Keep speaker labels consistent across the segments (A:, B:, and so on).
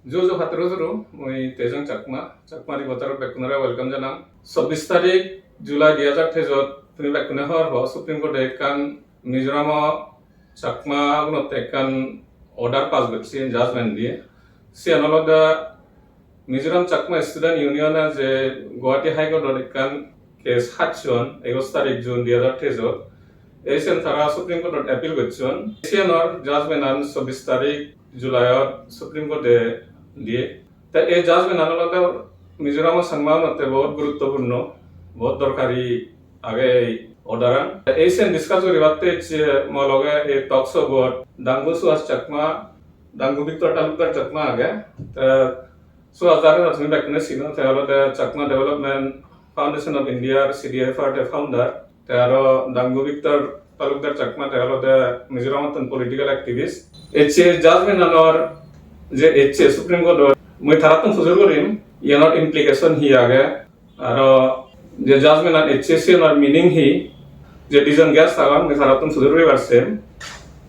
A: Jojo Hatro Zuru, my Tejang Chakma, Chakma Ribotar Bakunara, welcome Janam. So this Tarik, July the other Tejo, Bakunahor, Supreme Court Dekan, Mizoram Chakma, not taken order pass with see judgment দিয়ে see another Mizoram Chakma Student Union as a Guwahati High Court dekan case Hatchon, Egostar June the other Tejo. Asian Thara Supreme Court appeal করছেন Asian আর judgement আন 24 তারিখ জুলাইর supreme কোর্টে দিয়ে তা এই judgement আনালতে Mizoram সম্মানতে বহুত গুরুত্বপূর্ণ বহুত দরকারি আগে অর্ডার এশিয়ান ডিসকাস করিবাতে মলগে এই টকস অবাউট দাঙ্গু সুহাস চাকমা দাঙ্গু ভিক্টর তালুকদার চাকমা আগে তা সুহাস দারে তুমি ব্যাকনে ছিল তাহলে চাকমা ডেভেলপমেন্ট ফাউন্ডেশন অফ ইন্ডিয়ার সিডিএফআর founder Tero Dangu Victor Talukdar Chakma Tero the Mizoram political activist. Eche judgment anor je eche Supreme Court moi tharatum fuzur korim yanor implication hi age aro je judgment an eche se anor meaning hi je decision gas thagan moi tharatum fuzur kori barsen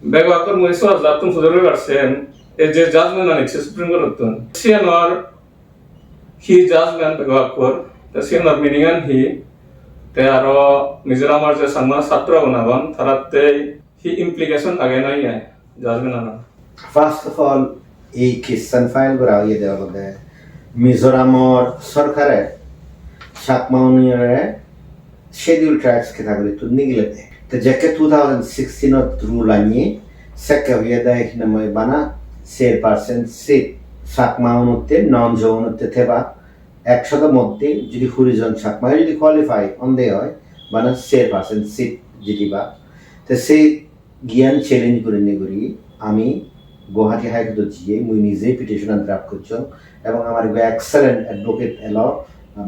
A: bego akor moi so zatum fuzur kori barsen e je judgment an eche Supreme Court tun se anor hi judgment bego akor ta se anor meaning an hi Tero Mizoram'S যে সমাজ ছাত্র বনাবন তারাতে হি implication আগে নাই judgement আনা
B: first of all এই কেসন file করা হয়ে দেওয়া হবে মিজোরামর সরকারে চাকমা ইউনিয়নে শিডিউল ট্রাইবস ক্যাটাগরি তো নিগলেতে তো যেকে 2016 রুল আনি সেকে হয়ে দেয় নামে বানা 6% সিট চাকমা উন্নতে নন জৌনতে থেবা 100 মধ্যে যদি হরিজন চাকমা যদি কোয়ালিফাই অন্ধে হয় মানে 6% সিট জিতিবা তো সেই জ্ঞান চ্যালেঞ্জ করে নেগরি আমি গুয়াহাটি হাইকোর্টে গিয়ে মুই নিজে পিটিশন ড্রাফট করছম এবং আমার এক্সেলেন্ট অ্যাডভোকেট এলো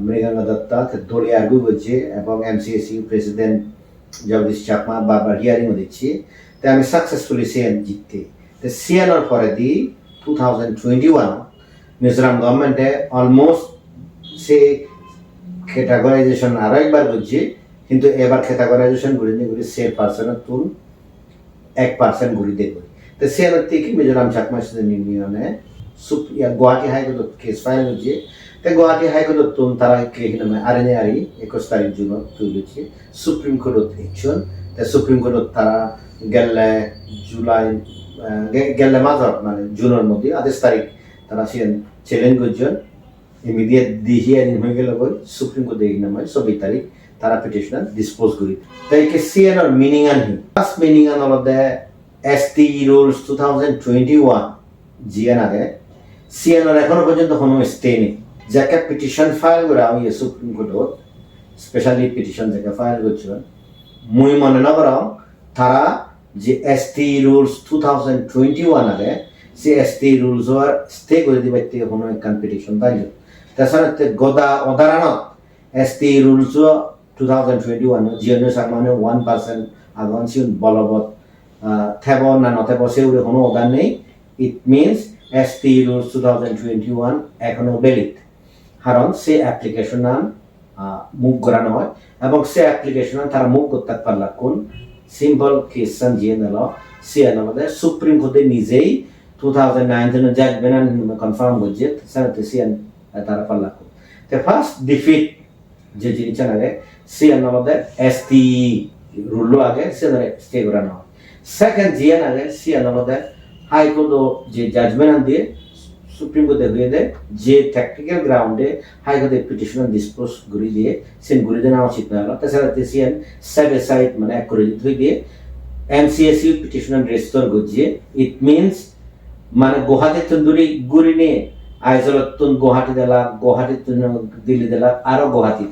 B: মৃগাঙ্গা দত্তা দলি আর্গু করছে এবং MCSU প্রেসিডেন্ট জগদীশ চাকমা বারবার হিয়ারিং দিচ্ছি তো আমি সাকসেসফুলি সিএন জিততে তো সিএনর পরে দি 2021 মিজোরাম গভর্নমেন্টে অলমোস্ট সে ক্যাটাগরাইজেশন আরো একবার বুঝছি কিন্তু এবার ক্যাটাগরাইজেশন করে নিয়ে করে 6% তুল 1% করে দেখবে তো সে থেকে মিজোরাম চাকমা ইউনিয়নে গুয়াহাটি হাইকোর্ট কেস ফাইল হচ্ছে তো গুয়াহাটি হাইকোর্ট তুল তারা কে নামে আরএনআরই 21 তারিখ জুন তুলেছে সুপ্রিম কোর্ট একশন তো সুপ্রিম কোর্ট তারা গেলে জুলাই গেলে মাঝার মানে জুনের মধ্যে 28 তারিখ তারা সে চ্যালেঞ্জ করছেন ইমিডিয়েট দি হিয়ারিং হয়ে গেল বই সুপ্রিম কোর্টে এই নামে 24 তারিখ তারা পিটিশন ডিসপোজ করি তাই কে সিএনর মিনিং আন হি ফার্স্ট মিনিং আন অল দ্য STEE Rules 2021 জিএন আগে সিএনর এখনো পর্যন্ত কোনো স্টে নেই যাকে পিটিশন ফাইল করা হয় সুপ্রিম কোর্টত স্পেশালি পিটিশন যাকে ফাইল করছিল মুই মনে না করাও তারা যে STEE Rules 2021 আগে সে STEE Rules আর স্টে করে দিবে থেকে কোনো একখান পিটিশন তাই তাছাড়া গদা অদারানত STEE Rules 2021 জিএন সামান্য 1% আগন সিন বলবৎ থেব না নথেব সেউরে কোনো অদার নেই ইট মিনস STEE Rules 2021 এখনো ভ্যালিড কারণ সে অ্যাপ্লিকেশন মুভ করানো হয় এবং সে অ্যাপ্লিকেশন তারা মুভ করতে পারলা কোন সিম্পল কেসন জিএন এলো সিএন আমাদের সুপ্রিম কোর্টে নিজেই 2019 জাজমেন্ট কনফার্ম করছে সাথে সিএন তারা পারলা কোন তো ফার্স্ট ডিফিট যে জিনিস আগে সিএন আমাদের STEE রুল আগে সে স্টে করানো হয় সেকেন্ড জিএন আগে সিএন আমাদের হাইকোর্ট যে জাজমেন্ট দিয়ে সুপ্রিম কোর্টে হয়ে দেয় যে টেকনিক্যাল গ্রাউন্ডে হাইকোর্টে পিটিশন ডিসপোজ করে দিয়ে সেন করে দেওয়া উচিত না হলো তাছাড়া সিএন সেট অ্যাসাইড মানে এক করে দিতে দিয়ে MCSU পিটিশন রেজিস্টার করছে ইট মিনস মানে গুয়াহাটি তন্দুরি গুড়ি নিয়ে আইজলত তুন গুয়াহাটি দিলা গুয়াহাটি তুন দিল্লি দিলা আরো গুয়াহাটি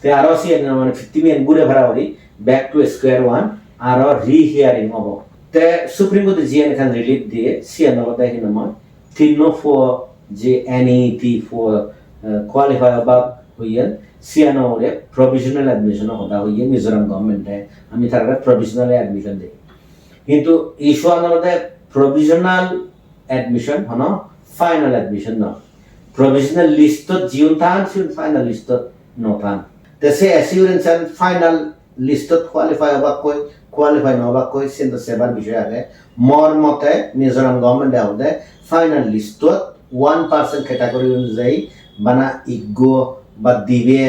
B: তে আরো সিএন মানে 50 মিলিয়ন গুড়ে ভরা হলি ব্যাক টু স্কয়ার ওয়ান আরো রিহিয়ারিং হবো তে সুপ্রিম কোর্টে জিএন খান রিলিফ দিয়ে সিএন হলো দেখি না মই 304 যে NEET ফর কোয়ালিফাই অবাব হইয়া সিএন ওরে প্রভিশনাল অ্যাডমিশন হতা হইয়া মিজোরাম গভর্নমেন্টে আমি তারা প্রভিশনাল অ্যাডমিশন দেই কিন্তু ইস্যু আনালতে প্রভিশনাল অ্যাডমিশন হনো ফাইনাল অ্যাডমিশন না প্রভিশনাল লিস্টত জিউন থান সিউন ফাইনাল লিস্টত নথান তেসে অ্যাসিউরেন্স এন্ড ফাইনাল লিস্টত কোয়ালিফাই অবাব কই কোয়ালিফাই নবাক কই সেন্ট সেবার বিষয় আগে মর মতে মিজোরাম গভর্নমেন্ট আউদে ফাইনাল লিস্টত 1% ক্যাটাগরি অনুযায়ী বানা ইগো বা দিবে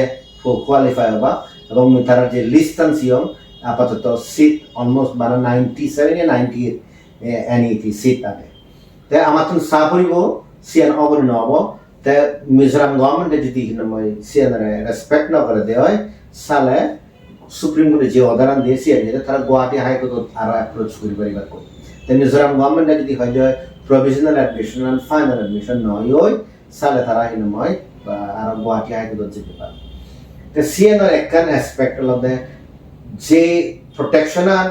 B: কোয়ালিফাই হবা এবং তারা যে লিস্ট আনছিয়ম আপাতত সিট অলমোস্ট বানা 97 98 NET সিট আগে তে আমার তো সাপরিব সিয়ান অবনি নব তে মিজোরাম গভর্নমেন্ট যদি মই সিয়ান রেসপেক্ট না করে দেয় সালে সুপ্রিম কোর্টে যে অর্ডার দিয়ে সিয়ান যেটা তারা গুয়াহাটি হাইকোর্ট আর অ্যাপ্রোচ করি পারিবার কো তে মিজোরাম গভর্নমেন্ট যদি হয় যে provisional admission and final admission নয় সালে তারা মই আর গুয়াহাটি হাইকোর্ট যেতে পারে তে সিয়ান একখান অ্যাসপেক্ট হল যে protection and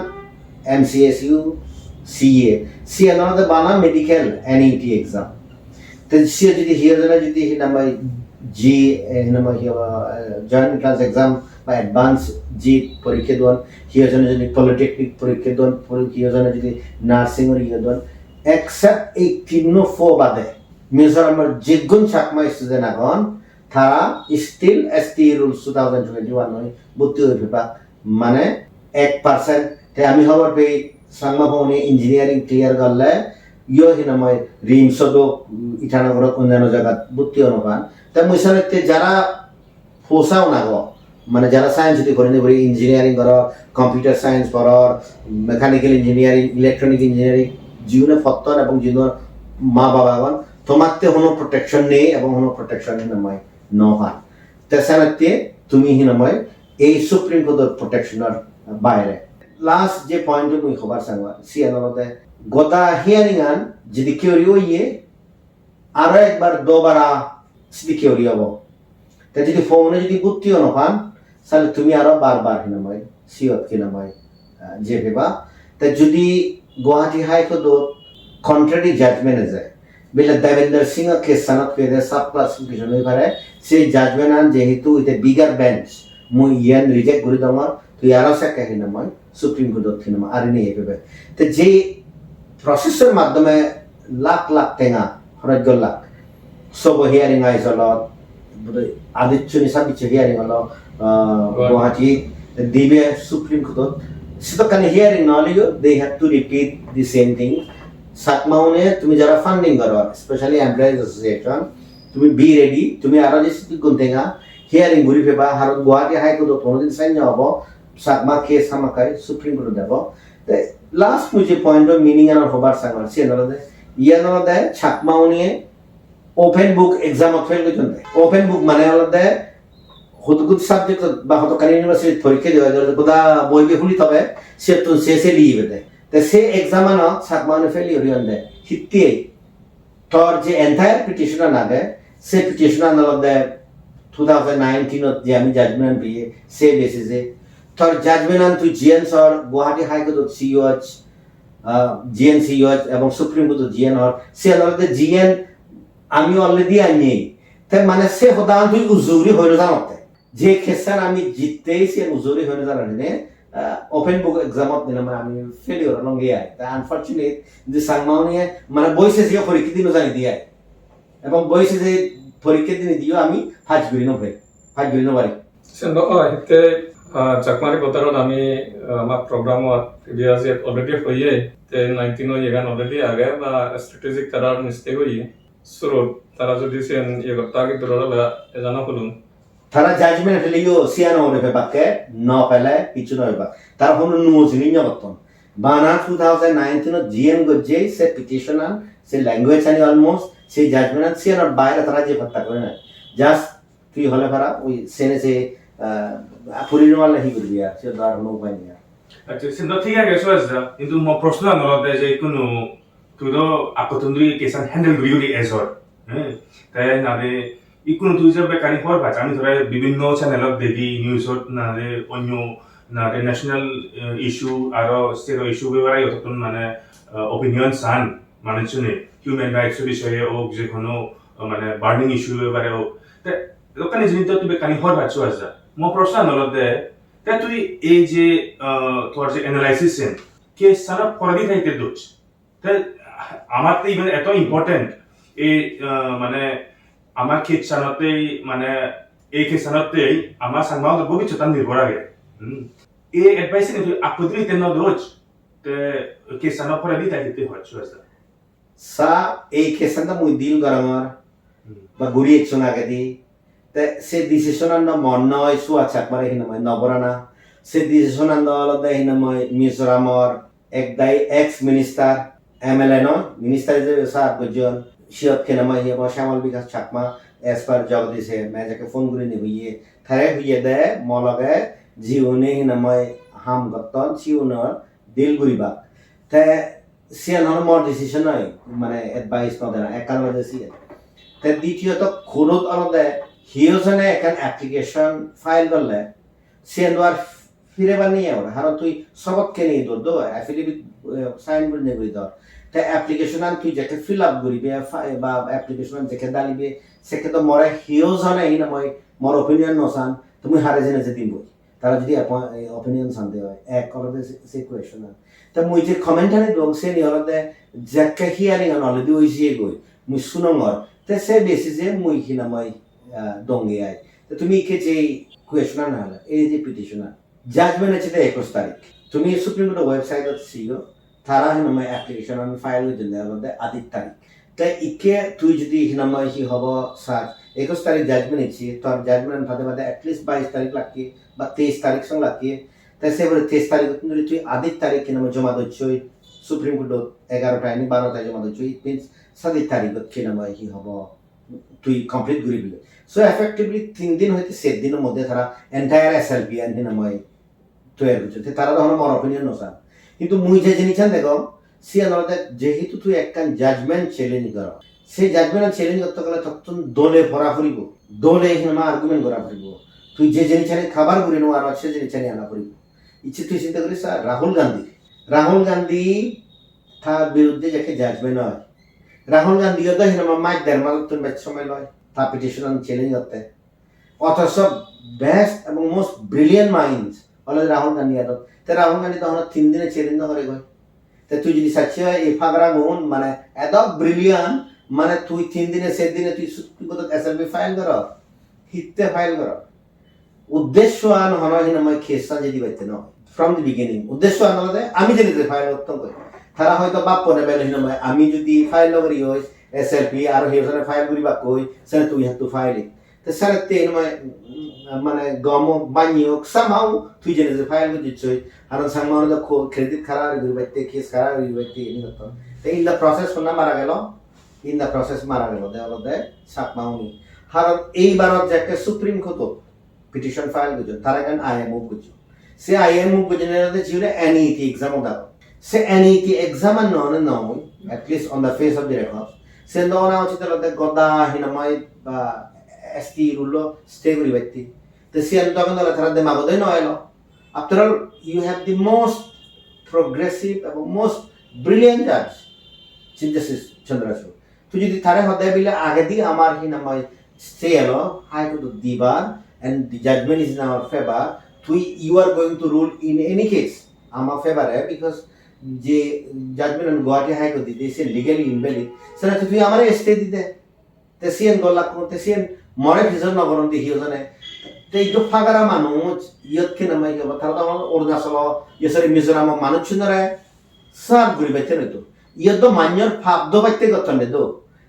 B: MCSU CA CA the bana medical NET exam then CA যদি number G number joint class exam বা advance G পরীক্ষা দেন যদি polytechnic পরীক্ষা দেন যদি নার্সিং এর দেন except 1804 বাদে মিজোরামের যেগুন চাকমা স্টুডেন্ট আগন তারা স্টিল STEE Rules 2021 নয় ভর্তি হইবা মানে 1% তে আমি খবর পেই সাংমাপনে ইঞ্জিনিয়ারিং ক্লিয়ার করলে হিনাময় রিমসদো ইটানগর অন্যান্য জায়গা ভর্তি অনুপান তা মুইসানেতে যারা ফোসাও না গো মানে যারা সায়েন্স যদি করেন ইঞ্জিনিয়ারিং করো কম্পিউটার সায়েন্স করো মেকানিক্যাল ইঞ্জিনিয়ারিং ইলেকট্রনিক ইঞ্জিনিয়ারিং জীবনে ফত্তন এবং জীবনের মা বাবাগণ তোমাতে কোনো প্রোটেকশন নেই এবং কোনো প্রোটেকশন হিনাময় নহান তেসানাতে তুমি হিনাময় এই সুপ্রিম কোর্টের প্রোটেকশনের বাইরে লাস্ট যে পয়েন্ট মুই খবর সাংবা সিয়ানতে গোটা হিয়ারিং আন যদি কিউরি হইয়ে আরো একবার দোবারা যদি কিউরি হবো তা যদি ফোনে যদি বুদ্ধিও নপান তাহলে তুমি আরো বারবার হিনাময় সিয়ত কিনাময় যে ভেবা তা যদি গুয়াহাটি হাইকোর্ট কন্ট্রারি জাজমেন্ট যায় বেলা দেবেন্দ্র সিং কেস সানত পেদে সাব ক্লাসিফিকেশন হই পারে সেই জাজমেন্ট আন যেহেতু ইতে বিগার বেঞ্চ মুই ইয়ান রিজেক্ট করে দমা তুই আরো সাকা হিনাময় সুপ্রিম কোর্ট থিনামা আর নিয়ে পেবে তো যে প্রসেসের মাধ্যমে লাখ লাখ টেঙা খরচ লাখ সব হিয়ারিং আইস হল আদিত্য নিসাবিচ্ছ হিয়ারিং হল গুয়াহাটি দিবে সুপ্রিম কোর্ট সেটা কানে হিয়ারিং নলিও they have to repeat the same thing সাকমাউনে তুমি যারা ফান্ডিং করো স্পেশালি এমপ্লয়িজ অ্যাসোসিয়েশন তুমি বি রেডি তুমি আরো যে কোন টেঙা হিয়ারিং ঘুরি ফেবা আর গুয়াহাটি হাইকোর্ট কোনোদিন সাইন হব সাকমা কেস হামাকাই সুপ্রিম কোর্ট দেব লাস্ট মুঝে পয়েন্ট অফ মিনিং আর হবার সাংবার সে নলদে নলদে ছাকমাও নিয়ে ওপেন বুক এক্সাম ফেল করছেন ওপেন বুক মানে হলদে হতগুত সাবজেক্ট বা হতকালী ইউনিভার্সিটি পরীক্ষা দেওয়া যায় গোদা বই বেহুলি তবে সে তো সে লিয়ে দেয় তে সে এক্সাম আনো ছাকমাও ফেল ইউরিয়ন দেয় হিত্তিয়ে তোর যে এন্টায়ার পিটিশন আগে সে পিটিশন নলদে 2019 যে আমি জাজমেন্ট দিয়ে সে বেসিসে তোর জাজমেন্ট আন তুই জিএনস আর গুয়াহাটি হাইকোর্ট সিওএচ জিএন সিওএচ এবং সুপ্রিম কোর্ট জিএন আর সে আলাদা জিএন আমি অলরেডি আনি তাই মানে সে হদান তুই উজুরি হইল জানতে যে কেসার আমি জিততেই সে উজুরি হইল জানে ওপেন বুক এক্সামত দিলাম আমি ফেলিওর লঙ্গে আই তা আনফরচুনেট যে সাংমাউনিয়ে মানে বইসে যে পরীক্ষা দিন জানি দিয়ে এবং বইসে যে পরীক্ষা দিন দিও আমি ফাজ গরি নবে পারি
A: সেন্দ হিতে চাকমারি বতৰত আমি আমাৰ প্ৰগ্ৰামত প্ৰিভিয়াছ ইয়াত অলৰেডি হয়ে তে 19 ইয়ান অলৰেডি আগে বা স্ট্ৰেটেজিক তাৰাৰ মিষ্টেক হয়ে শুরু তারা যদি সেন ইয়ে তাকে দরলা জানা হলো
B: তারা জাজমেন্ট ফেলিও সিয়ানো হবে পাকে ন ফেলে কিছু নয় বা তার হলো নুজিনি নিয়তন বানা 2019 জিএন গজে সে পিটিশন সে ল্যাঙ্গুয়েজ আনি অলমোস্ট সে জাজমেন্ট সিয়ানো বাইরে তারা যে হত্যা করে না জাস্ট তুই হলে পারা ওই সেনে সে পরিণাম লাহি করবি আর সে দার নো পাই না
C: আচ্ছা সিন্ধ ঠিক আছে সোজা কিন্তু ম প্রশ্ন নলতে যে কোনো তুইতো আকতন্দ্রি কেসান হ্যান্ডেল করি এজর হ্যাঁ তাই নালে ইকুন তুই যে বেকানি হওয়ার বাচ আমি ধরে বিভিন্ন চ্যানেলত দেখি নিউজত নালে অন্য নালে ন্যাশনাল ইস্যু আর স্টেট ইস্যু বেবারাই অতন মানে অপিনিয়ন সান মানে শুনে হিউম্যান রাইটস বিষয়ে ও যে কোনো মানে বার্নিং ইস্যু বেবারে ও তে লোকানি জিনিস তুই বেকানি হওয়ার বাচ আছে ম প্রশ্ন নলতে তে তুই এই যে তোর যে অ্যানালাইসিস কে সারা পড়াদি থাইতে দোচ তে আমার তো ইভেন এত ইম্পর্টেন্ট এই মানে আমার ক্ষেত্রতেই মানে এই ক্ষেত্রতেই আমার সাংবাদ ভবিষ্যৎ নির্ভর আগে এই এডভাইস কিন্তু আপত্তি তেন দোজ তে ক্ষেত্র পরে দিতে হচ্ছে
B: সা এই কেসানটা মুই ডিল গরমর বা গুড়ি একশন আগে দি তে সে ডিসিশন আন্দ মন নয় সুহা চাকমার হিনা মই নবরানা সে ডিসিশন আন্দ আলাদা হিনা মই মিজোরামর একদাই এক্স মিনিস্টার এমএলএ নয় মিনিস্টার যে সার গজন সিয়ত কেনা মই হিয়া শ্যামল বিকাশ চাকমা এস পার জগদীশে মেজাকে ফোন করে নি হইয়ে থারে হইয়ে দে মলগে জিওনে হিনা মই হাম গতন চিউনর ডিল গুরিবা তে সিয়ান হল মর ডিসিশন নয় মানে এডভাইস নদেনা একান লজে সিয়ান তে দ্বিতীয়ত খুলত আলাদা হিওজনে একান অ্যাপ্লিকেশন ফাইল করলে সিয়ান আর ফিরে বানিয়ে ওরা হারণ তুই সবক কেনে দর দো অ্যাফিডেভিট সাইন করে নে করি দর তে অ্যাপ্লিকেশন আন তুই যেকে ফিল আপ করিবে বা অ্যাপ্লিকেশন যেকে দালিবে সেকে তো মরে হিওজনে হিনা মই মর অপিনিয়ন নসান তুমি হারে জেনে যে দিন তারা যদি অপিনিয়ন শান্তি হয় এক অলরেডি সে কোয়েশ্চন তা মুই যে কমেন্টারি দং সে নি অলরেডি যাকে হিয়ারিং আন অলরেডি হইছে গই মুই সুনংর তে সে বেসিসে মুই হিনা মই দঙ্গে আই তো তুমি কে যে কোয়েশ্চন না হলা এই যে পিটিশন জাজমেন্ট আছে 21 তারিখ তুমি সুপ্রিম কোর্ট ওয়েবসাইটত সিও তারা হিনা মই অ্যাপ্লিকেশন আন ফাইল দিলে অলরেডি আদি তারিখ তাই ইকে তুই যদি হিনা মই হি হব সার 21 তারিখ জাজমেন্ট ইছি তোর জাজমেন্ট ফাদে ফাদে এটলিস্ট 22 তারিখ লাগি বা 23 তারিখ সং লাগি তাই সে বলে 23 তারিখ যদি তুই আদি তারিখ কিনা জমা দচ্ছই সুপ্রিম কোর্ট 11টা আইনি 12টা জমা দচ্ছই ইট মিন্স 7 তারিখ কিনা মই হি হব তুই কমপ্লিট করি দিলে সো এফেক্টিভলি 3 দিন হইতে 7 দিনের মধ্যে তারা এন্টায়ার এসএলপি আইনি না মই তৈরি করছে তারা তখন মর অপিনিয়ন নসান কিন্তু মুই যে জিনিসখান দেখো সিয়ান অলরেডি যেহেতু তুই একখান জাজমেন্ট চ্যালেঞ্জ কর সেই জাজমেন্ট চ্যালেঞ্জ করতে গেলে তখন দলে ভরা ফুরিব দলে হিনা আর্গুমেন্ট করা ফুরিব তুই যে জিনিসখানে খাবার করে নো আর সে জিনিসখানে আনা ফুরিব ইচ্ছে তুই চিন্তা করিস রাহুল গান্ধী তার বিরুদ্ধে যাকে জাজমেন্ট হয় রাহুল গান্ধী তো হিনা মাইক দেড় তুমি বেশ সময় লয় তা পিটিশন চ্যালেঞ্জ করতে অথচ বেস্ট এবং most brilliant minds already Rahul Gandhi আদত তে রাহুল গান্ধী তখন 3 দিনে চ্যালেঞ্জ করে গয় তে তুই যদি সাচ্ছি হয় এই ফাগরা গুণ মানে এত ব্রিলিয়ান্ট মানে তুই 3 দিনে 7 দিনে তুই সুপ্রিম কোর্টত এসএলপি ফাইল কর হিতে ফাইল কর উদ্দেশ্য আন হন হিনা মই কেসা যদি বাইতে ন ফ্রম দি বিগিনিং উদ্দেশ্য আন হলে আমি যদি ফাইল করতাম কই তারা হয়তো বাপ পনে বেলে হিনা মই আমি যদি ফাইল করি হই এসএলপি আর হিজনে ফাইল করিবা কই সে তুই হ্যাভ টু ফাইল ইট তে স্যার তে মানে গম বানিও সামহাউ তুই যে ফাইল করি দিছই আর সামহাউ দা ক্রেডিট খারাপ করি বাইতে কেস খারাপ করি বাইতে নি হতো তে ইন দা প্রসেস কোনা মারা গেল ইন দা প্রসেস মারা গেল দে সাকমাউনি হার এইবারত যাকে সুপ্রিম কোর্ট পিটিশন ফাইল করছো তারা কেন আইএমও করছো সে আইএমও করছে চিউরে এনইটি এক্সাম ওটা সে এনইটি এক্সাম আর নন নয় at least on the face of the records সে নন আছে তাহলে গদা হিনামাই বা STEE রুল স্টে করি ব্যক্তি তো সে তখন তাহলে তারা দে মাগদে নয়লো after all you have the most progressive এবং most brilliant judge Chief Justice Chandrachur তুই যদি তারে হদে বিলে আগে দি আমার হিনামাই stay এলো হাই কোর্ট দিবার and the judgment is in our favor you are going to rule in any case our favor because the judgment on Guwahati High Court is legally invalid so that তুই আমারে stay দিতে তে CN গলা করতে CN মরে ফিজন নগরন দি হিজনে তে ইটো ফাগারা মানুষ ইয়ত কে নামাই গবা তারা তো অরুণাচল ইসরি মিজোরাম মানুষ নরে সার গুরি বাইতে নতো ইয়ত মান্যর ফাবদ বাইতে গতনে দো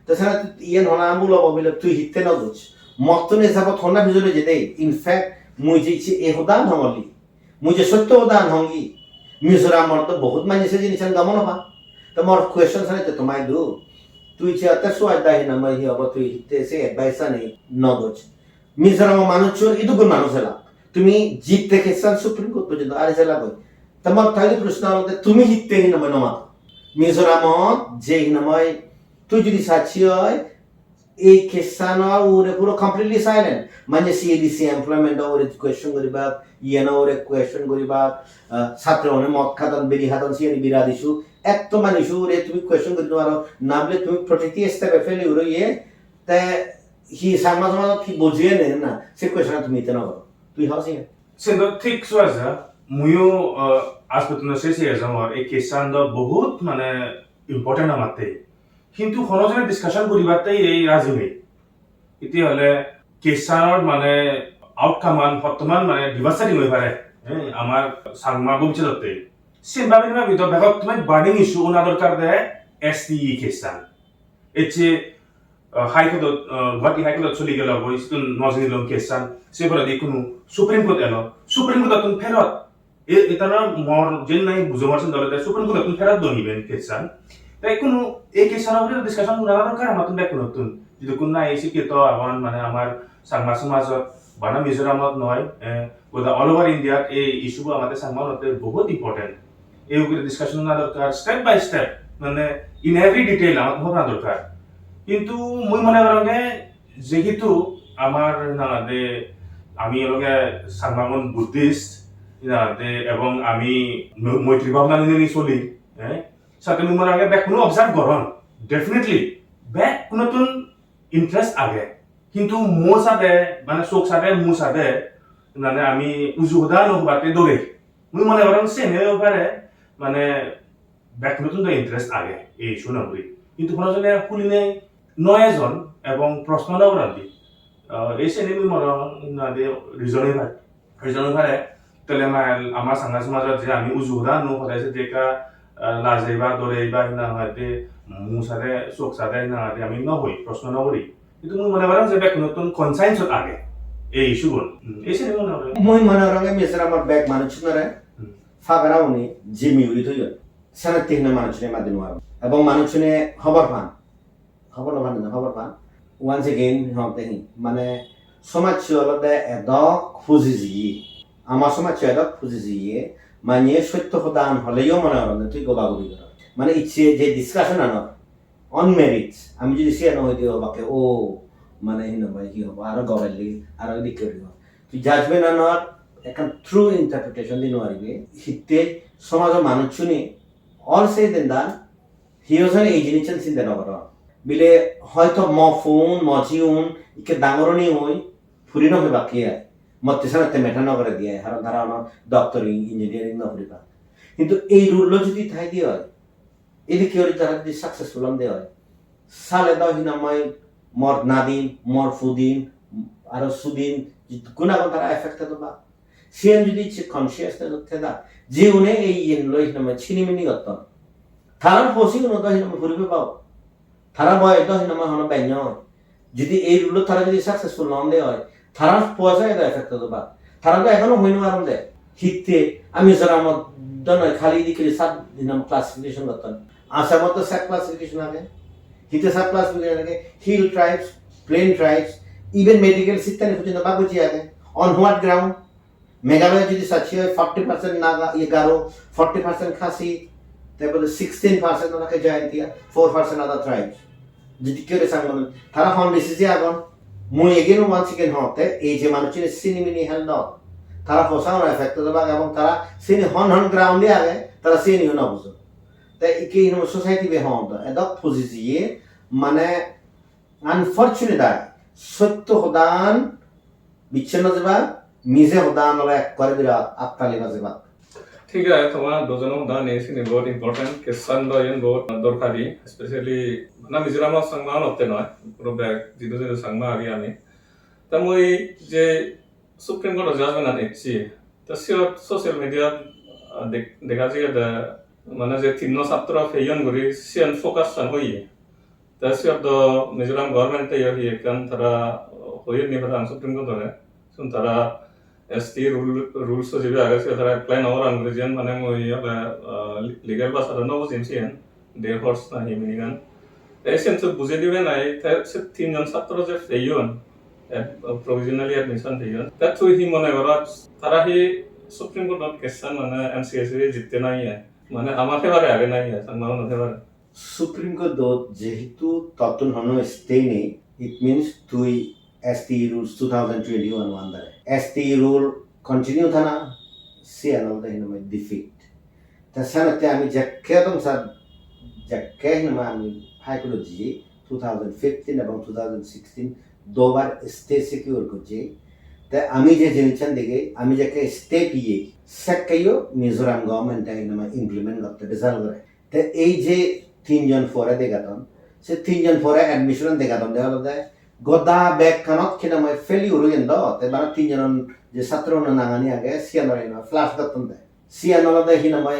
B: তো সারা ইয়েন হনা আমুল অবিলে তুই হিতে ন দুছ মতনে হিসাবত হনা ভিজলে যেতে ইনফ্যাক্ট মুই যে এহদান হমলি মুই যে সত্য উদান হঙ্গি মিজোরামর তো বহুত মানিছে জিনিস গমন হবা তো মোর কোয়েশ্চন সারে তো তোমায় দু তুই যে আতে সোয়াই দাই না মই হব তুই হিতে সে অ্যাডভাইস আনি নদচ মিজোরাম মানুষ ইদু গুণ মানুষ হলা তুমি জিততে কেসান সুপ্রিম কোর্ট পর্যন্ত আর জেলা কই তোমার তাই প্রশ্ন হলো তুমি হিতে হি নময় নমা মিজোরাম যে নময় তুই যদি সাক্ষী হয় এই কেসানৰ ওৰে পুরো কমপ্লিটলি সাইলেন্ট মানে সিএডিসি এমপ্লয়মেন্ট ওরে কোয়েশ্চন করিবা ইয়েনা ওরে কোয়েশ্চন করিবা ছাত্র মানে মত খাতন বেরি হাতন সিএনি বিরা দিছু এত মানুষ ওরে তুমি কোয়েশ্চন করি তোমার নাবলে তুমি প্রতিটি স্টেপে ফেলে ওরে ইয়ে তে হি সমাজ কি বুঝিয়ে নে না সে কোয়েশ্চন তুমি ইতে না করো তুই হাসি
C: সেন্দ ঠিক সোয়াজা মুয়ো আসপতন শেষে যামার এই কেসান দ বহুত মানে ইম্পর্টেন্ট আমাতে কিন্তু খনজনে ডিসকাশন করিবাতেই এই রাজুমি ইতি হলে কেসানৰ মানে আউটকামান বৰ্তমান মানে ডিভাৰ্চিটি হৈ পাৰে আমাৰ সাংমা গমচলতে সিম্বাবিনা ভিতর ভাগত তুমি বার্নিং ইস্যু ওনা দরকার দে STE কেছান এছে হাইকোর্ট গুৱাহাটী হাইকোর্ট চলি গেল বইস্তুন নজনি লম কেছান সেপরা দেখুন সুপ্রিম কোর্ট এলো সুপ্রিম কোর্ট আতুন ফেরত এটানা মর যেন নাই বুঝমারছেন দলে সুপ্রিম কোর্ট আতুন ফেরত দনিবেন কেছান তাই কোনো এই কেছান উপরে ডিসকাশন করা দরকার আমাতুন দেখুন নতুন যদি কোন না এসে কি তো আবার মানে আমার সাংমা সমাজত বানা মিজোরামত নয় গোটা অল ওভার ইন্ডিয়াত এই ইস্যুবোৰ আমাদের সাংমাতে বহুত ইম্পর্টেন্ট এই উপরে ডিসকাশন না দরকার স্টেপ বাই স্টেপ মানে ইন এভরি ডিটেইল আমার ভাবনা দরকার কিন্তু মই মনে করেন যেহেতু আমার নাদে আমি এলগে সাংমামন বুদ্ধিস্ট নাদে এবং আমি মৈত্রী ভাবনা নিয়ে চলি সাথে মই মনে ব্যাক কোনো অবজার্ভ করন ডেফিনেটলি ব্যাক কোনোতুন ইন্টারেস্ট আগে কিন্তু মো সাথে মানে চোখ সাথে মো সাথে মানে আমি উজুদা নহবাতে দৌড়ে মই মনে করেন সেনে পারে মানে ব্যাক নতুন ইন্টারেস্ট আগে এই শুনাবুরি কিন্তু কোনো জনে শুনিনে নয়জন এবং প্রশ্ন নবরান্তি এই শ্রেণী মনে রিজনে পারে তাহলে আমার সাংঘাস সমাজত যে আমি উজুদা নহদাইছে দেখা লাজাইবা দৌড়াইবা না হয়তো মো সাথে চোখ সাথে না আমি নহই প্রশ্ন নকরি কিন্তু মই মনে করেন যে ব্যাক নতুন কনসাইন্সত আগে এই ইস্যুগুলো এই শ্রেণী মনে করেন
B: মই মনে রঙে মিজোরামত ব্যাক মানুষনরে ফাগারাউনি জিমি উড়ি থইল সারা তিননা মানুষনে মাদিন ওয়ার এবং মানুষনে খবর পান ওয়ান্স এগেইন হতে মানে সমাজ চলতে এদক খুঁজিজি আমার সমাজ এদক খুঁজিজি মানে সত্য সদান হলেও মনে হয় তুই গোলাগুলি কর মানে ইচ্ছে যে ডিসকাশন আনক অন মেরিটস আমি যদি সে নয় দিও বাকে ও মানে কি হবো আরো গবাইলি আরো দিক করিব তুই জাজমেন্ট আনর এখন থ্রু ইন্টারপ্রিটেশন দিন পারিবে হিতে সমাজের মানুষ শুনি অল সে দেন দা হিওজন এই জিনিসের চিন্তা নকর বিলে হয়তো মফুন মজিউন ইকে ডাঙরনি হই ফুরিনো হই বাকি মতে সারাতে মেটা নগরে দিয়ে হার ধারা ডক্টরিং ইঞ্জিনিয়ারিং নকরিবা কিন্তু এই রুল যদি থাই দিয়ে হয় এদিকে ওই তারা যদি সাকসেসফুল হন দিয়ে হয় সালে দাও হিনাময় মর নাদিন মর ফুদিন আর সুদিন গুণাগণ তারা এফেক্ট দেবা সিএন যদি কনসিয়াস থেদা যে উনি এই ইন লই হিনাময় ছিনিমিনি গত তারা ফসি কোনো তো হিনাময় ফুরিবে পাও তারা বয় তো হিনাময় হন বাইন্য যদি এই রুল তারা যদি সাকসেসফুল নন দিয়ে হয় তারা পয়সা এটা এফেক্ট দেবা তারা তো এখনো হইনো আরাম দেয় হিতে আমি জরামত দন খালি দিকে সাত দিনাম ক্লাসিফিকেশন করতেন আসামত তো সাত ক্লাসিফিকেশন আগে হিতে সাত ক্লাসিফিকেশন আগে hill tribes plain tribes even medical system পর্যন্ত বাগুজি আগে অন হোয়াট গ্রাউন্ড মেঘালয় যদি সাচ্ছি হয় 40% নাগা গারো 40% খাসি তারপরে 16% ওনাকে জয়ন্তিয়া 4% আদার ট্রাইবস যদি কেউ সাংগন তারা হন বেশি আগুন মই এগেন ওয়ান্স এগেন হতে এই যে মানুষের সিনিমিনি হেল ন তারা ফসানো এফেক্ট দেবা এবং তারা সিনি হন গ্রাউন্ডে আগে তারা সিনিও না বুঝো তাই কি সোসাইটি বে হন এদক ফুজিজিয়ে মানে আনফরচুনেট সত্য হদান বিচ্ছিন্ন যাবা নিজে হদান ওরা এক করে দিলা আত্মালি না যাবা
A: ঠিক আছে তোমার দুজন হদান এসিনি বহুত ইম্পর্টেন্ট কেসান দয়ন বহুত দরকারি স্পেশালি না মিজোরামত সাংমা হতে নয় পুরো ব্যাগ জিদু জিদু সাংমা আগে আমি তা মই যে সুপ্রিম কোর্ট জাজমেন্ট আনিছি তা সিয়ত সোশ্যাল মিডিয়া দেখা যায় মানে যে তিন ছাত্র ফেয়ন করি সিয়ান ফোকাস সান হই তা সিয়ত মিজোরাম গভর্নমেন্ট হি কান তারা হইর নিফার সুপ্রিম কোর্টে শুন তারা STEE rules যে আগে তারা অ্যাপ্লাই নওয়ার আনগ্রেজিয়ান মানে মই লিগ্যাল বাস আর নবো জিমসিয়ান দেয়ার হর্স না হিমিনিগান এসেন তো বুঝে দিবে নাই সে তিনজন ছাত্র যে ফেয়ন provisionally admission দিয়েন তা তুই হি মনে কর তারা হি সুপ্রিম কোর্ট কেসান মানে MCSU জিততে নাই মানে আমার ফেভারে আগে নাই সাংমাও না ফেভারে
B: সুপ্রিম কোর্ট যেহেতু ততন হন স্টে নেই ইট মিনস তুই STEE Rules 2021 ওয়ান দ্বারা STEE rule কন্টিনিউ থানা সিয়ান অল দ্য হিনমে ডিফিট তা সানতে আমি যাকে একদম স্যার যাকে হিনমে আমি হাইকোর্ট জি 2015 এবং 2016 दोबार स्टे सिक्योर করছি তা আমি যে জিনিসন দিকে আমি যাকে স্টে পিয়ে সেকইও মিজোরাম গভর্নমেন্ট আইনমে ইমপ্লিমেন্ট করতে রেজাল্ট করে তা এই যে তিনজন ফরে দেখাতন সে তিনজন ফরে অ্যাডমিশন দেখাতন দেওয়া দেয় গোদা ব্যাক কানত কিনামে ফেলিউর হইন দ তে মানে তিনজন যে ছাত্র নাগানি আগে সিয়ানরে না ফ্ল্যাশ করতেন দেয় সিয়ানরে হিনামে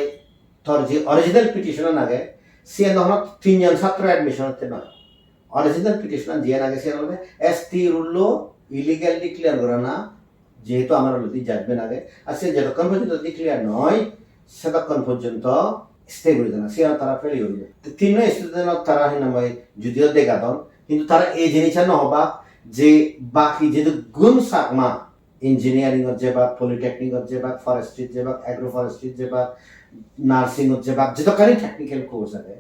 B: তোর যে অরিজিনাল পিটিশন আগে সিএন তখন তিনজন ছাত্র অ্যাডমিশন হতে নয় অরিজিনাল পিটিশনার জিয়ার আগে সিএন হলে STEE রুল ইলিগাল ডিক্লেয়ার করা না যেহেতু আমার হলো জাজমেন্ট আগে আর সে যতক্ষণ পর্যন্ত ডিক্লেয়ার নয় সেতক্ষণ পর্যন্ত স্টে করে দেয় না সে তারা ফেলি হইবে তিন স্টুডেন্ট তারা হিনাময় যদিও দেখাতন কিন্তু তারা এই জিনিসটা নহবা যে বাকি যেহেতু গুণ চাকমা ইঞ্জিনিয়ারিং যে বা পলিটেকনিক যে বা ফরেস্ট্রি যে বা এগ্রো ফরেস্ট্রি যে বা নার্সিং যে বা যতখানি টেকনিক্যাল কোর্স আছে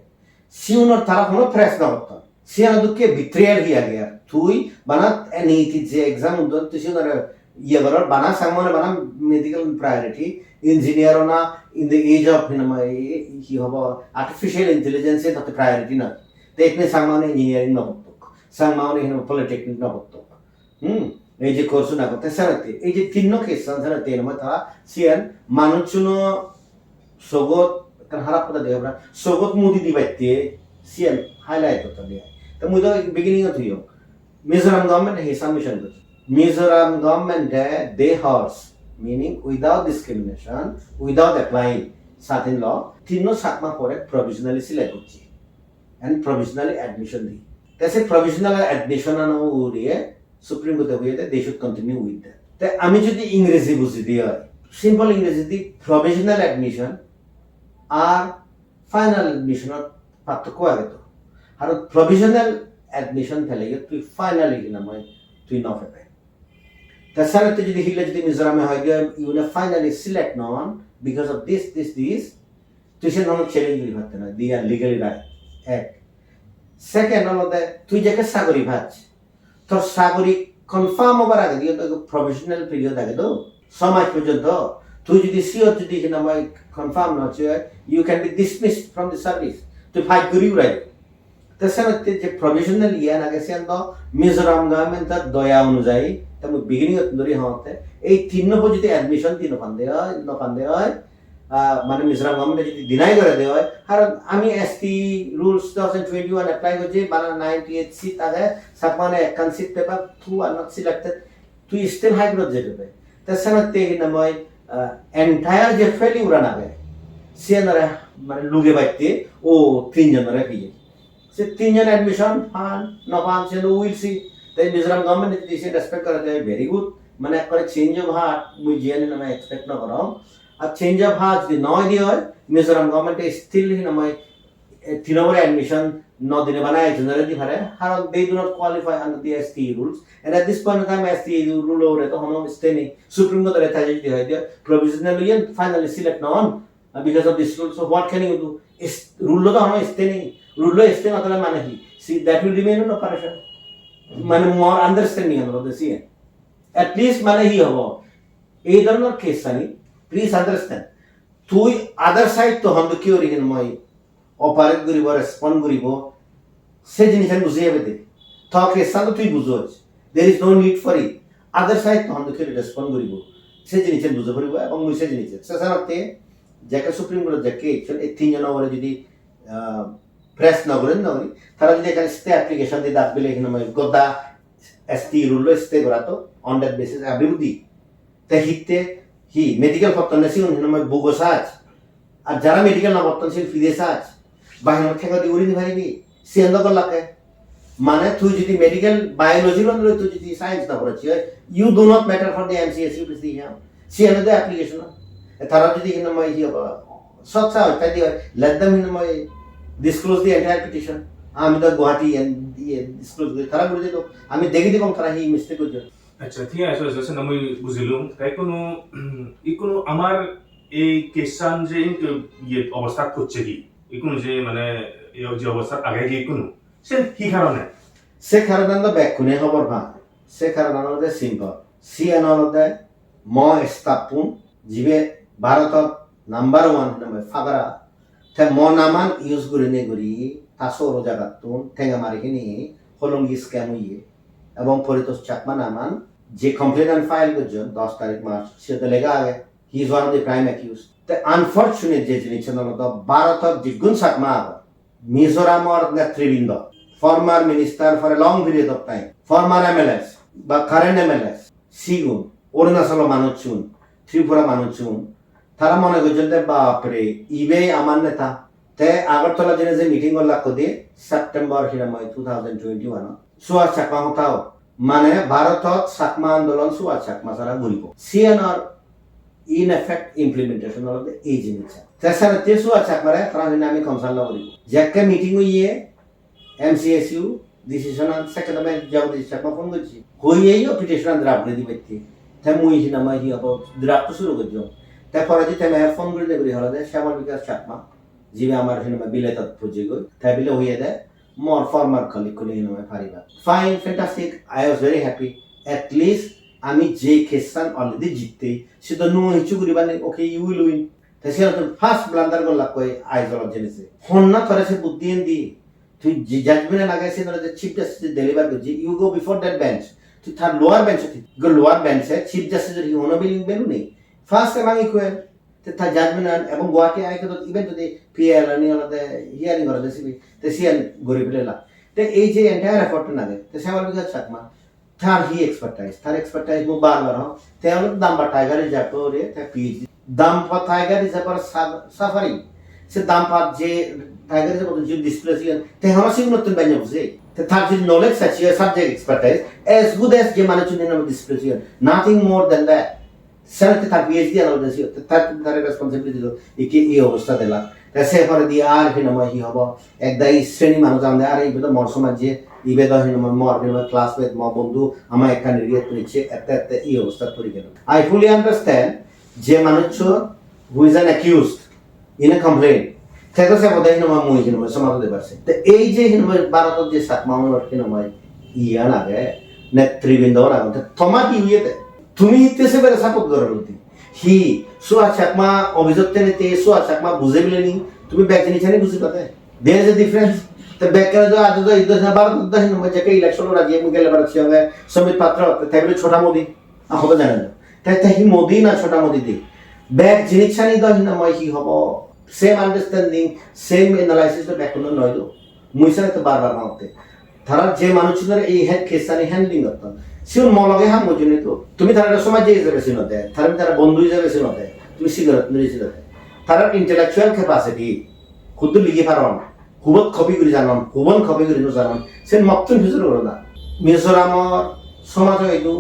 B: সিউনর তারা কোনো ফ্রেশ না হতো সিয়ানা দুঃখে বিত্রিয়ার গিয়া গিয়া তুই বানা NEET যে এক্সাম উদ্যোগ তুই সিউনর ইয়ে করার বানা সামনে বানা মেডিকেল প্রায়োরিটি ইঞ্জিনিয়ার না ইন দ্য এজ অফ কি হব আর্টিফিশিয়াল ইন্টেলিজেন্স এর তাতে প্রায়োরিটি না তো এখানে সামনে ইঞ্জিনিয়ারিং না হতো সামনে এখানে পলিটেকনিক না হতো এই যে কোর্স না করতে সারাতে এই যে তিন কেস সারাতে এর মধ্যে তারা সিয়ান মানুষজন সগত kan harap pada dia bra sogot mudi di batte sian highlight kota dia to mudo beginning of yo Mizoram government he submission kut Mizoram government they horse meaning without discrimination without applying certain law tinno Chakma pore provisionally select korchi and provisionally admission di that's a provisional admission ano uriye supreme court hoye they should continue with that ta ami jodi ingrezi bujhi di hoy simple ingrezi di provisional admission R final এডমিশনত পার্থক্য আগে তো আর provisional admission ফেলে তুই finally কিনা মই তুই ন ফেবে তাছাড়া তুই যদি হিলে যদি মিজোরামে হয় গিয়ে ইউ না finally select non because of this তুই সে নন চ্যালেঞ্জ করি ভাবতে না দি আর লিগালি রাইট এক সেকেন্ড হলো তুই যাকে সাগরি ভাজ তোর সাগরি কনফার্ম হবার আগে দিয়ে তো প্রভিশনাল পিরিয়ড আগে তো সমাজ পর্যন্ত তুই যদি সিওর যদি নামাই কনফার্ম না হচ্ছে you can be dismissed from the service তুই ফাইট করিও রাইট তাছাড়া যে প্রভিশনাল ইয়ান আগে সে মিজোরাম গভর্নমেন্টের দয়া অনুযায়ী তেমন বিগিনিং ধরে হতে এই তিন যদি অ্যাডমিশন তিন ফান্দে হয় মানে মিজোরাম গভর্নমেন্ট যদি ডিনাই করে দেওয়া হয় কারণ আমি STEE রুলস 2021 অ্যাপ্লাই করছি বানা 98 সিট আগে সাপমানে একান seat paper two are not selected তুই স্টিল হাই গ্রোথ যেতে তাছাড়া তে নামাই এন্টায়ার যে ফেলি উড়ান আগে সে মানে লুগে বাইতে ও তিনজনের পিয়ে সে তিনজন অ্যাডমিশন ফান নপান সে উইল সি তাই মিজোরাম গভর্নমেন্ট দিছে রেসপেক্ট করা যায় ভেরি গুড মানে একবারে চেঞ্জ অফ হার্ট মুই জিয়ানি নামে এক্সপেক্ট না করাম আর চেঞ্জ অফ হার্ট যদি নয় দিয়ে হয় মিজোরাম গভর্নমেন্ট স্টিল নামে 3 নম্বর অ্যাডমিশন 9 দিনে বানায় একজনের দি পারে কারণ they do not qualify under the STEE rules and at this point in time STEE rule over to hono staying supreme court reta jadi hoy dia provisionally and finally select non because of this rule so what can you do is rule lo to hono staying rule lo stay matla mane ki see that will remain in operation mane more understanding of the see at least mane hi hobo ei ধরনের case ani please understand তুই other side to hondo ki ori gen moi operate করিব respond করিব সে জিনিস আমি বুঝে যাবে দে থকে সালো তুই বুঝোস there is no need for it other side তখন দেখে রেসপন্ড করিব সে জিনিস আমি বুঝে পড়িব এবং মুই সে জিনিস সেসারতে যাকে সুপ্রিম কোর্ট যাকে একজন এই তিনজন ওরে যদি প্রেস না করেন না করি তারা যদি এখানে স্টে অ্যাপ্লিকেশন দিয়ে দাঁত বিলে এখানে গদা STEE রুল স্টে করা তো অন দ্যাট বেসিস অভিবৃদ্ধি তে হিতে হি মেডিকেল ফতনসি উন বুগো সাজ আর যারা মেডিকেল না ফতনসিল ফিরে সাজ বাহির থেকে দি উড়ি ভাইবি সিএন্দ করলাকে মানে তুই যদি মেডিকেল বায়োলজি লন তুই যদি সায়েন্স না পড়ছি you do not matter for the MCSU president সিএন্দ দ্য অ্যাপ্লিকেশন তারা যদি এখানে মই কি হবে সচ্চা হয় তাই লেট দেম ইন মই ডিসক্লোজ দি এন্টায়ার পিটিশন আমি তো গুয়াহাটি এন্ড ডিসক্লোজ করি তারা বলে দিত আমি দেখি দিব তারা হি মিস্টেক করছে
C: আচ্ছা ঠিক আছে সে আমি বুঝিলাম তাই কোনো আমার এই কেসান যে ইয়ে অবস্থা করছে কি ইকুন যে মানে এই যে অবস্থা আগে গিয়ে কোনো সে কি কারণে
B: সে কারণে তো ব্যাকুনে খবর ভা সে কারণে আমাদের সিম্পল সিএন হলদে ম স্তাপুন জিবে ভারতত নাম্বার 1 নামে ফাগরা তে ম নামান ইউজ করে নে করি তাসো রোজাগাতুন ঠেঙ্গা মারিখিনি হলঙ্গি স্ক্যাম হইয়ে এবং পরিতোষ চাকমা নামান যে কমপ্লেন ফাইল করছেন 10 তারিখ মার্চ সে তো লেগা আগে he is one of the prime accused তে আনফরচুনেট যে জিনিস হলো ভারতত জিগুন চাকমা মিজোরামর নেতৃবৃন্দ former minister for a long period of time former MLS বা current MLS সিগুন অরুণাচল মানুষুন ত্রিপুরা মানুষুন তারা মনে করছেন যে বাপরে ইবে আমার নেতা তে আগরতলা জেনে যে মিটিং করলা কদি সেপ্টেম্বর হিরাময় 2021 সুহাস চাকমা হতাও মানে ভারতত চাকমা আন্দোলন সুহাস চাকমা সারা ঘুরিব CNR in effect implementation of the এই জিনিস তেসার তে সুহাস চাকমারে তারা আমি কনসাল্ট করিব যেকে মিটিং হইয়ে MCSU ডিসিশন আন সেকেন্ডমেন্ট জগদীশ চাকমা ফোন করছি হইয়েও পিটিশন ড্রাফট করে দিবে তে মুই হিনামা হি হব ড্রাফট শুরু করছো তারপরে যে তেমে ফোন করে দেবরি হলো দে শ্যামল বিকাশ চাকমা জিবে আমার হিনামা বিলেতত পুজি গই তাই বিলে হইয়ে দে more formal colleague kuli hinamai phariba fine fantastic I was very happy at least ami je question already jitte sido no hichu guribane okay you will win tase to first blunder golla koi I jolab jenise honna thore se buddhi endi tu judgment lagai se the chief justice deliver goji you go before that bench to third lower bench go lower bench se chief justice hi hono billing belu nei first among equal te tha judgment এবং Guwahati High Court even to the PIL ani olade hearing করে দেছিবি তে CN গরি পেলা তে এই যে entire effort না দে তে শ্যামল বিকাশ চাকমা তার এক্সপার্টাইজ মু বারবার হ তে হলো দাম্বা টাইগারে যাতো রে তে পিএইচডি দাম্পা টাইগার ইজ আবার সাফারি সে দাম্পা যে টাইগার যে বলতে যে ডিসপ্লেসিয়ন তে হলো সিং নতুন বানিয়ে বুঝে তে তার যে নলেজ আছে subject expertise as good as যে মানে চুনে নাম ডিসপ্লেসিয়ন নাথিং মোর দ্যান দ্যাট সেলতে তার পিএইচডি আলো দেছি তার রেসপন্সিবিলিটি দিল এই অবস্থা দিলা তাছে পরে দি আর হিনমা হি হবো একদাই শ্রেণী মানুষ আমদে আর এই মর সমাজ যে ইবেদ হিনমা মর হিনমা ক্লাসমেট ম বন্ধু আমার একটা নিরিয়ত করেছে এত এই অবস্থা তৈরি গেল আই ফুলি আন্ডারস্ট্যান্ড যে মানুষ who is an accused in a complain সেটা সে বদে হিনমা মুই হিনমা সমাজ দে পারছে তো এই যে হিনমা ভারতত যে চাকমা হিনমা ইয়া লাগে নেতৃবৃন্দ লাগে তোমার কি হইতে তুমি ইতেছে বেরে সাপোর্ট করার বলতে হি সুহাস চাকমা অভিযোগ টেনেতে সুহাস চাকমা বুঝে বিলেনি তুমি ব্যাক জিনিস জানি বুঝি পাতে দেয়ার ইজ এ ডিফারেন্স তে ব্যাক করে তো আজ তো ইদো ভারত তো হিন মজা ইলেকশন রাজি মু গেলে বার সঙ্গে সমিত পাত্র তাইলে ছোটা মোদি হবে জানেন না তাই হি মোদি না ছোটা মোদি দি ব্যাক জিনিস জানি তো হিন মই কি হবো সেম আন্ডারস্ট্যান্ডিং সেম অ্যানালাইসিস তো ব্যাক কোনো নয় তো মুইসা তো বারবার মানতে তারা যে মানুষদের এই হেড কেসানি হ্যান্ডলিং করতেন সিউন মলগে হাম বুঝুনি তো তুমি তারা সমাজ যে হিসাবে চিনতে তারা বন্ধু হিসাবে চিনতে তুমি সিগারেট নিয়ে চিনতে তারা ইন্টেলেকচুয়াল ক্যাপাসিটি খুদ লিখি পারন খুবত কপি করে জানন খুবন কপি করে জানন সে মতন ফিজুর করো না মিজোরামর সমাজ হইতু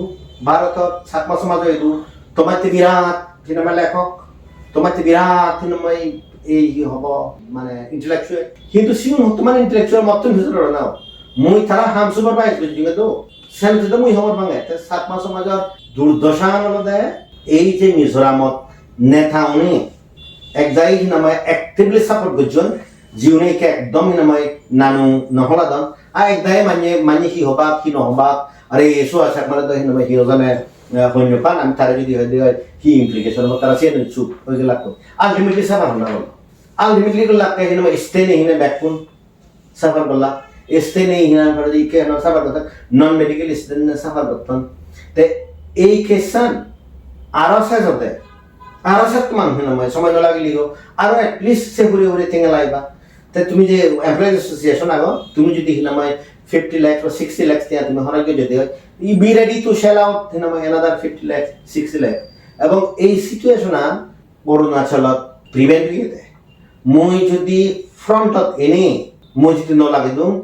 B: ভারতত চাকমা সমাজ হইতু তোমার বিরাট সিনেমা লেখক তোমার বিরাট সিনেমা এই হব মানে ইন্টেলেকচুয়াল কিন্তু সিউন তোমার ইন্টেলেকচুয়াল মতন ফিজুর করো না মুই তারা হাম সুপারভাইজ করে দিবে তো সেলতে তো মুই হবর ভাঙে চাকমা সমাজের দুর্দশা হলদে এই যে মিজোরামত নেতা উনি একজাই নামায় অ্যাক্টিভলি সাপোর্ট করছেন জিউনেকে একদম নামায় নানু নহলাদন আর একদাই মানে কি হবা কি নহবা আরে সুহাস চাকমারে তো নামায় কি জানে হন্যপান আমি তারা যদি হয় কি ইমপ্লিকেশন হবো তারা চেয়ে চুপ হয়ে গেল আলটিমেটলি সাফার হল আলটিমেটলি লাগতে নামায় স্টে নেই না ব্যাকুন সাফার করলা este नहीं हिना पर दी के ना सफर करता नॉन मेडिकल स्टूडेंट ने सफर करता ते এই কেসান আরো শেষ হতে আরো সাত মান হিনা মই সময় লাগি লিগো আরো এট লিস্ট সে ঘুরে ঘুরে থেকে লাইবা তে তুমি যে এমপ্লয়িজ অ্যাসোসিয়েশন আগো তুমি যদি হিনা মই 50 লাখ বা 60 লাখ তিয়া তুমি হরাকে যদি হয় ই be ready to sell out হিনা মই অ্যানাদার 50 লাখ 60 লাখ এবং এই সিচুয়েশন অরুণাচলত প্রিভেন্ট হইতে মই যদি ফ্রন্টত এনে মই যদি ন লাগে দম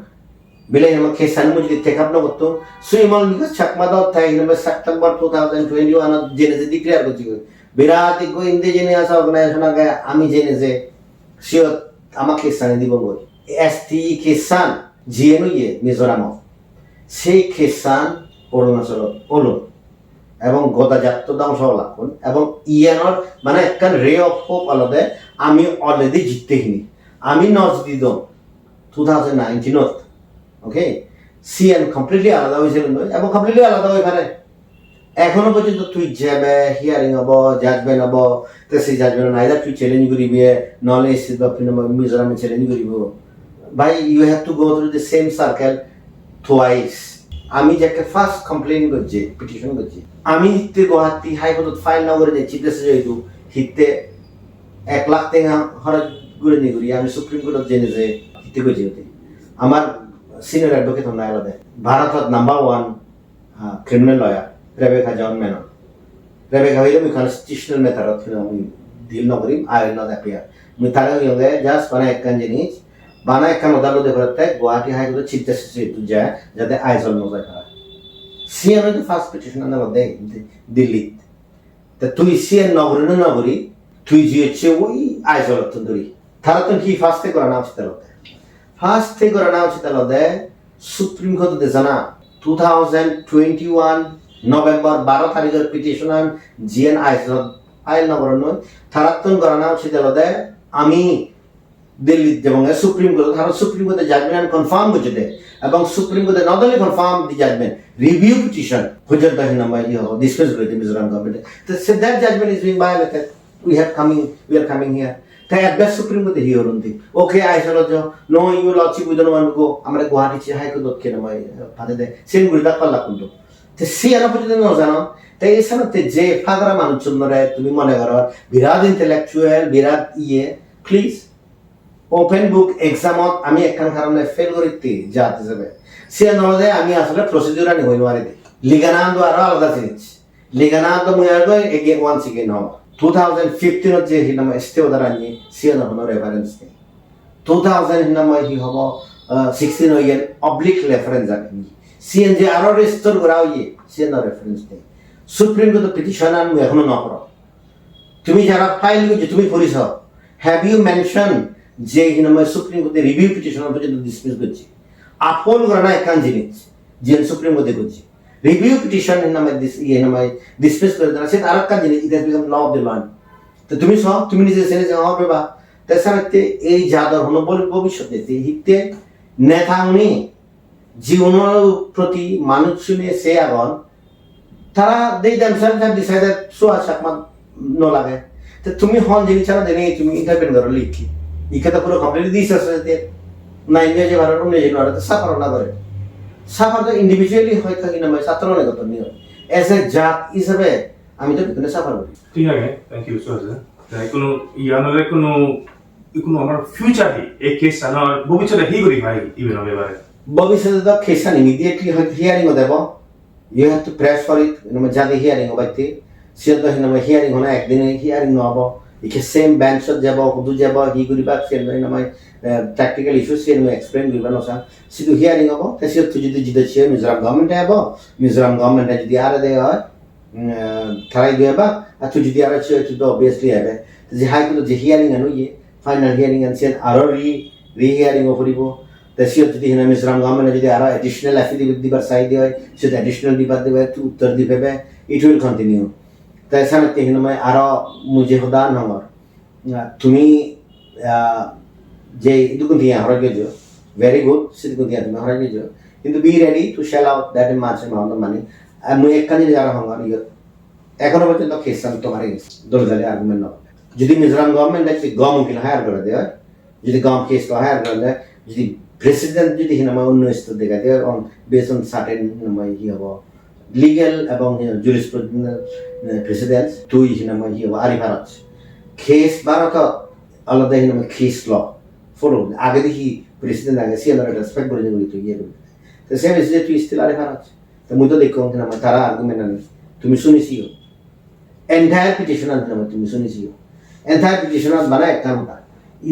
B: Bila yang kesan mu jadi take up no betul. So imal because Chakma dot thai in September 2021 jenese declare ko jigo. Birati ko inde jene asa organization aga ami jenese sure ama kesan dibo goi. STE kesan jenu ye Mizoram সেই kesan Arunachal হলো এবং গদাজাত ধ্বংস লাগুন এবং ইয়ানোর মানে একটা রে of hope আলাদা আমি অলরেডি জিততেইনি আমি নজদি দম 2019 ওকে সিএন কমপ্লিটলি আলাদা হয়েছিল এবং কমপ্লিটলি আলাদা হয়ে পারে এখনো পর্যন্ত তুই যাবে হিয়ারিং হব জাজমেন্ট হব তো সেই জাজমেন্ট নাইদার তুই চ্যালেঞ্জ করিবি নলে মিজোরামে চ্যালেঞ্জ করিব ভাই you have to go through the same circle twice আমি যাকে ফার্স্ট কমপ্লেইন করছি পিটিশন করছি আমি হিতে গুয়াহাটি হাইকোর্টত ফাইল না করে চিফ জাস্টিস যেহেতু হিতে 1 লাখ টাকা খরচ করে নিয়ে করি আমি সুপ্রিম কোর্টত জেনে যে হিতে করছি আমার সিনিয়র অ্যাডভোকেট হন আলাদা ভারতত number 1 criminal lawyer Rebecca John Menon Rebecca হইলে আমি কনস্টিটিউশনাল মেথডত আমি ডিল নকরিম আই উইল নট অ্যাপিয়ার আমি তারা হইলে জাস্ট বানা একখান জিনিস বানা একখান আদালতে করতে গুয়াহাটি হাইকোর্টে চিফ জাস্টিস যায় যাতে আইজল নজর করা সিএন হয়তো ফার্স্ট পিটিশন আদালত দেয় দিল্লি তা তুই সিএন নগরী তুই যে হচ্ছে ওই আইজল ধরি তারা তো কি ফার্স্টে করা না উচিত আদালতে ফার্স্টে করা না উচিত আদালতে সুপ্রিম কোর্টে জানা 2021 নভেম্বর 12 তারিখের পিটিশন জিএন আইল নগর নয় থারাত্তন করা না উচিত আদালতে আমি দিল্লি এবং সুপ্রিম কোর্ট তারা সুপ্রিম কোর্টে জাজমেন্ট কনফার্ম করছে এবং সুপ্রিম কোর্টে not only confirm the judgement review petition হুজুর দাহিন নাম্বার ডিসকাস করে মিজোরাম গভর্নমেন্ট তো that judgement is being violated we are coming here তাই অ্যাডভাইস সুপ্রিম কোর্টে হি হরন্তি ওকে আইসল no you lordship we don't want to go আমরা গুয়াহাটি হাইকোর্ট দক্ষিণ নামাই ফাদে দে সেন গুড়া কল্লা কুন্ডু তো সি আনা পর্যন্ত ন জানো তাই এসানতে যে ফাগরা মানুষ চন্দ্রে তুমি মনে করো বিরাট ইন্টেলেকচুয়াল বিরাট প্লিজ ওপেন বুক এক্সামত আমি একখান কারণে ফেল করিতে যাতে যাবে সে নদে আমি আসলে প্রসিডিউর আনি হই মারি দিই লিগানান্দ আরো আলাদা জিনিস লিগানান্দ মুই আর এগেন ওয়ান্স এগেন হব 2015 যে হিনাম স্টে ওদার আনি সে নহন রেফারেন্স নেই 2000 হিনাম হি হব 16 হইয়ের অবলিক রেফারেন্স আনি সিএন যে আরো রেস্টোর করা হইয়ে সে না রেফারেন্স নেই সুপ্রিম কোর্ট পিটিশন আন মুই এখনো না করো তুমি যারা ফাইল যে তুমি পড়িছ হ্যাভ ইউ মেনশন যে হিনাময় সুপ্রিম কোর্টে রিভিউ পিটিশন পর্যন্ত ডিসমিস করছি আপন করা না একখান জিনিস যে সুপ্রিম কোর্টে করছি রিভিউ পিটিশন হিনাময় ডিসমিস করে দেনা সে আর একখান জিনিস it has become law of the land তো তুমি নিজে সেনে যাও বাবা তাছাড়া এই জাদর হলো ভবিষ্যতে হিতে নেথাংনি জীবনের প্রতি মানুষ শুনে সে আগন তারা they themselves have decided Suhas Chakma no লাগে তো তুমি হন জিনিস ছাড়া দেনে তুমি ইন্টারভেন করো লিখি ইখানে পুরো কমপ্লিট দিস আছে না ইংরেজি ভারত ইংরেজি ভারত সাফার না করে সাফার তো ইন্ডিভিজুয়ালি হয় থাকি না ছাত্র না কত নিয়ম এজ এ জাত হিসেবে আমি তো বিপনে সাফার করি
C: ঠিক আছে থ্যাংক ইউ সো মাচ তাই কোনো ইয়ানরে কোনো আমার ফিউচারে এই কেস আনার ভবিষ্যতে হি করি ভাই ইভেন হবে এবারে ভবিষ্যতে
B: তো কেসান ইমিডিয়েটলি হিয়ারিং দেব you have to press for it যাতে হিয়ারিং হবাইতে সে তো হিয়ারিং হনা একদিনে হিয়ারিং নহব ইকে সেম বেঞ্চত যাব হুদু যাব হি করিবা সে প্র্যাকটিক্যাল ইস্যু সে এক্সপ্লেইন করিবা নসা সিধু হিয়ারিং হব তে সে তো যদি জিতে ছে মিজোরাম গভর্নমেন্ট হব মিজোরাম গভর্নমেন্ট যদি আর দে হয় থারাই দেবা আর তুই যদি আর ছে তো অবভিয়াসলি হবে যে হাইকোর্ট যে হিয়ারিং আনো ফাইনাল হিয়ারিং আনছেন আর রি হিয়ারিং করিব দেশীয় যদি হিনা মিজোরাম গভর্নমেন্ট যদি আরো এডিশনাল এফিডেভিট দিবার চাই দিয়ে সেটা এডিশনাল দিবার দেবে উত্তর দিবে ইট উইল কন্টিনিউ তাই সামনে হিনা আরো মুজে খোদা নম্বর তুমি যে ইদুকু দিয়া হরা গেছো ভেরি গুড সিদুকু দিয়া তুমি হরা গেছো কিন্তু be ready to shell out that much amount of money মুই একখানি যারা হঙ্গার এখনো পর্যন্ত কেসান তোমার দলদালি আর্গুমেন্ট নয় যদি মিজোরাম গভর্নমেন্ট একটি গম উকিল হায়ার করে দেয় যদি গম কেস হায়ার করে দেয় যদি প্রেসিডেন্ট যদি হিনামা অন্য স্তর দেখা দেয় অন বেস অন সার্টেন হিনামা হি হব লিগ্যাল এবং জুরিসপ্রুডেন্সিয়াল প্রেসিডেন্স তুই হিনামা হি হব আরি ভারত কেস ভারত আলাদা হিনামা কেস ল ফলো আগে দেখি প্রেসিডেন্ট আগে সিএলআর রেসপেক্ট করে বলি তুই ইয়ে বলি তো সেম ইজ যে তুই স্টিল আরি ভারত তো মুই তো দেখো হিনামা তারা আর্গুমেন্ট আনি তুমি শুনিছিও এন্টায়ার পিটিশন হিনামা তুমি শুনিছিও এন্টায়ার পিটিশন বানা একটা ই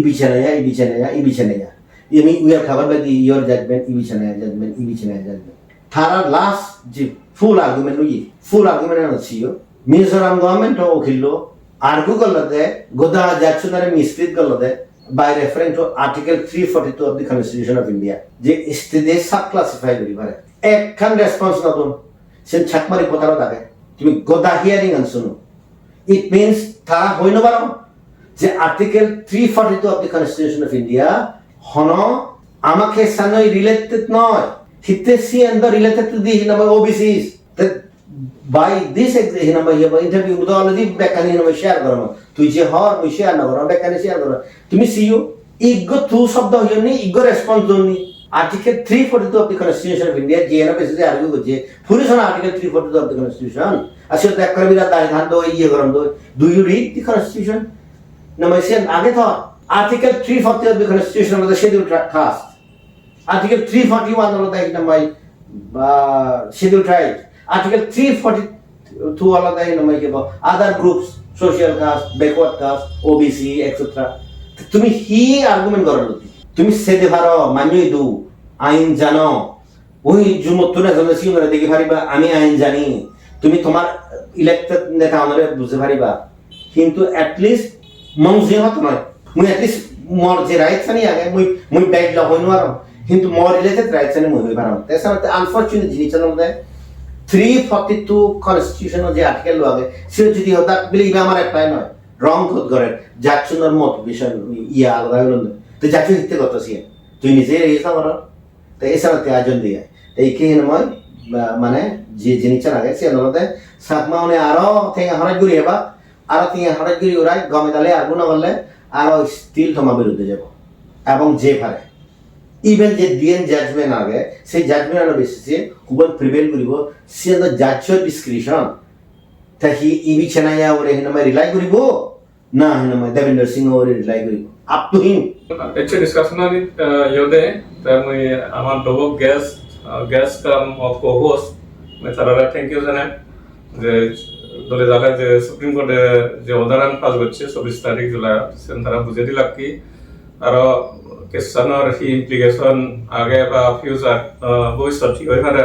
B: বিছানায়া we are covered by your judgment, judgment. Thara last full argument is Mizoram government or Okillo argue Goda Jachunare mislead Golode by referring to Article 342 of the Constitution of India. They subclassified river. A can response not on Saint Chakma Potaro Dake. To Goda hearing and Sunu. It means Tara Hoinobaro. The Article 342 of the Constitution of India. Hono, amake sanoi related noi. Hitesi and the related to the hinama OBCs. That by this hinama interview with all the backani share gorama. Tuji hor, we share no, backani share gorama. To me see you, ego two sub the yoni, ego response only. Article 342 of the Constitution of India, JNF is the argue with J. Police on Article 342 of the Constitution. I said that Karabida Dahando, Yegoramdo. Do you read the Constitution? No, my son, Agatha. Article 340 of the Constitution of the Scheduled Caste. Article 341 of the Scheduled Tribes. Article 342 of the other groups, social caste, backward caste, OBC, etc. তুমি হি argument করো তুমি সেদে পারো মানিয়ে দু আইন জানো ওই জুমত না জানো সিমরে দেখি পারিবা আমি আইন জানি তুমি তোমার ইলেক্টেড নেতা আমাদের বুঝতে পারিবা কিন্তু এটলিস্ট মংজে হত নয় মুই এটলিস্ট মোর যে রাইটস আনি আগে মুই ব্যাড ল হইনো আর কিন্তু মোর রিলেটেড রাইটস আনি মুই হই পারাম তেসাতে আনফরচুনেট জিনিস মধ্যে 342 কনস্টিটিউশন যে আর্টিকেল লাগে সে যদি হতা বিলিবা আমার একটাই নয় রং খোদ করে যাচ্ছুনর মোটিভেশন ইয়া আলাদা হলো তো যাচ্ছু হিতে করতেছি তুই নিজে রেস আমার তো এসাতে আজন দিয়ে এই কি নয় মানে যে জিনিসটা লাগে সে নলতে সাকমা মানে আরো থেকে হরাজ গুরি হেবা আরো থেকে হরাজ গুরি উড়াই গমে দালে আগুন করলে আরো স্টিল তোমা বিরুদ্ধে যাব এবং যে পারে ইভেন যে ডিএন জাজমেন্ট আগে সেই জাজমেন্টের বেসিসে হুবন প্রিভেল করিব সে দ্য জাজর ডিসক্রিপশন তা হি ইবি চেনাইয়া ওরে হিনমে রিলাই করিব না হিনমে দেবেন্দ্র সিং ওরে রিলাই করিব up to him
A: actually discussion আনি ইয়োদে তাই মই আমার ডবক গেস্ট কাম অফ কো-হোস্ট মই তারা থ্যাংক ইউ জানাই যে দলে জালে যে সুপ্রিম কোর্টে যে অর্ডারান পাস হচ্ছে 24 তারিখ জুলাই সেন তারা বুঝিয়ে দিলাক কি আর কেসানৰ হি ইমপ্লিকেশন আগে বা ফিউচার ভবিষ্যৎ ঠিক হয়ে পারে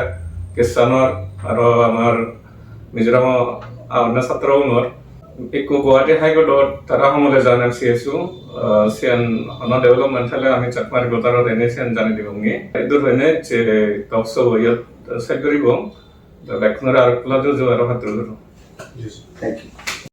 A: কেসানৰ আৰু আমাৰ মিজোৰাম অন্য ছাত্ৰ উনৰ একো গুৱাহাটী হাইকোৰ্টত তারা সমলে জান MCSU সিয়ান অন ডেভেলপমেন্ট হলে আমি চাকমারি গোটারত এনে সিয়ান জানি দিব নি এদুর হইনে যে টকস ইয়ত সেট করিব লেখনরে আর প্লাজো জো আর হাত
B: থ্যাংক ইউ